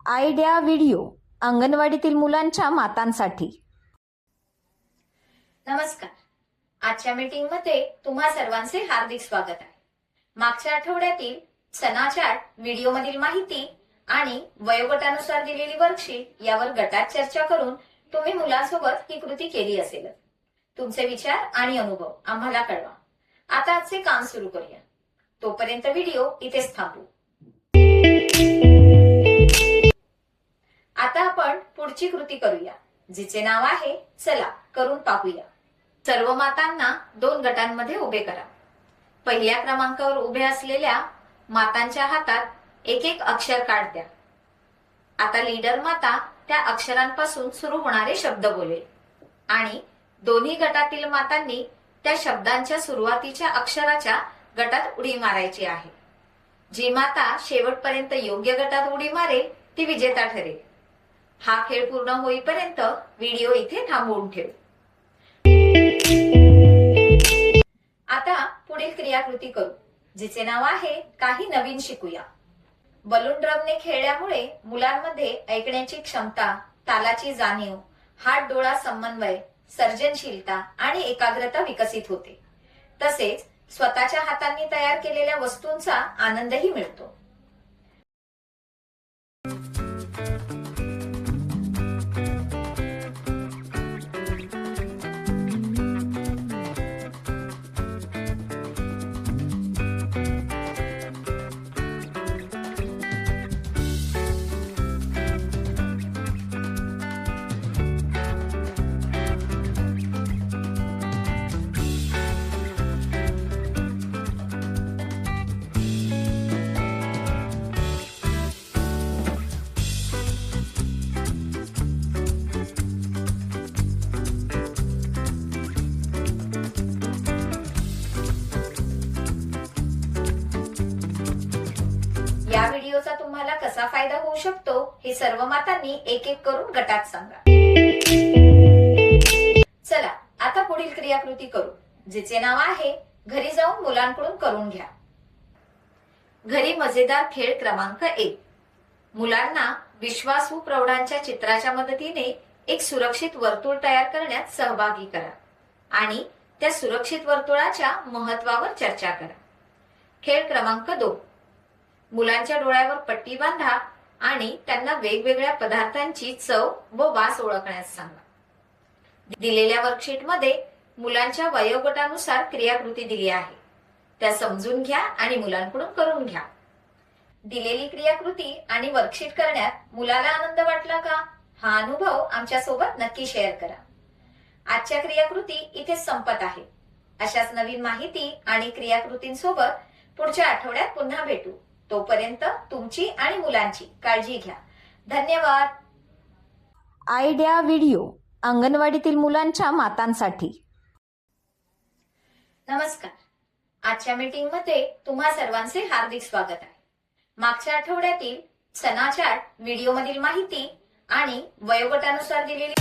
Idea video अंगणवाडीतील मुलांच्या मातांसाठी। नमस्कार। आजच्या मीटिंग मध्ये तुम्हा सर्वांचे हार्दिक स्वागत आहे। मागच्या आठवड्यातील सणा चार्ट व्हिडिओ मधील माहिती आणि वयोगटानुसार दिलेली वर्कशीट यावर गटात चर्चा करून तुम्ही मुलांसोबत ही कृती केली असेल। तुमचे विचार आणि अनुभव आम्हाला कळवा। आता आजचे काम सुरू करूया। तोपर्यंत व्हिडिओ इथेच थांबवू। आता आपण पुढची कृती करूया, जिचे नाव आहे चला करून पाहूया। सर्व मातांना 2 गटांमध्ये उभे करा। पहिल्या क्रमांकावर उभे असलेल्या मातांच्या हातात एक एक अक्षर कार्ड द्या। आता लीडर माता त्या अक्षरांपासून सुरू होणारे शब्द बोलेल आणि दोन्ही गटातील मातांनी त्या शब्दांच्या सुरुवातीच्या अक्षराच्या गटात उडी मारायची आहे। जी माता शेवटपर्यंत योग्य गटात उडी मारेल ती विजेता ठरेल। हा खेळ पूर्ण होईपर्यंत व्हिडिओ इथे थांबवून ठेव। आता पुढील क्रियाकृती करू, जिचे नाव आहे काही नवीन शिकूया। बलून ड्रमने खेळल्यामुळे मुलांमध्ये ऐकण्याची क्षमता, तालाची जाणीव, हात डोळा समन्वय, सर्जनशीलता आणि एकाग्रता विकसित होते। तसेच स्वतःच्या हातांनी तयार केलेल्या वस्तूंचा आनंदही मिळतो। या व्हिडिओचा तुम्हाला कसा फायदा होऊ शकतो हे सर्व मातांनी एक एक करून गटात सांगा। चला आता पुढील क्रियाकृती करू, जिचे नाव आहे घरी जाऊन मुलांकडून करून घ्या। घरी मजेदार खेळ क्रमांक 1। मुलांना विश्वासू प्रौढांच्या चित्राच्या मदतीने एक सुरक्षित वर्तुळ तयार करण्यात सहभागी करा आणि त्या सुरक्षित वर्तुळाच्या महत्त्वावर चर्चा करा। खेळ क्रमांक 2। मुलांच्या डोळ्यावर पट्टी बांधा आणि त्यांना वेगवेगळ्या पदार्थांची चव व वास ओळखण्यास सांगा। दिलेल्या वर्कशीटमध्ये मुलांच्या वयोगटानुसार क्रियाकृती दिली आहे, त्या समजून घ्या आणि मुलांकडून करून घ्या। दिलेली क्रियाकृती आणि वर्कशीट करण्यात मुलाला आनंद वाटला का? हा अनुभव आमच्या सोबत नक्की शेअर करा। आजच्या क्रियाकृती इथे संपत आहे। अशाच नवीन माहिती आणि क्रियाकृतींसोबत पुढच्या आठवड्यात पुन्हा भेटू। तोपर्यंत तुमची आणि मुलांची काळजी घ्या। धन्यवाद। आयडिया व्हिडिओ अंगणवाडीतील मुलांच्या मातांसाठी। नमस्कार। आजच्या मीटिंग मध्ये तुम्हा सर्वांचे हार्दिक स्वागत आहे। मागच्या आठवड्यातील सणा चार्ट व्हिडिओ मधील माहिती आणि वयोगटानुसार दिलेली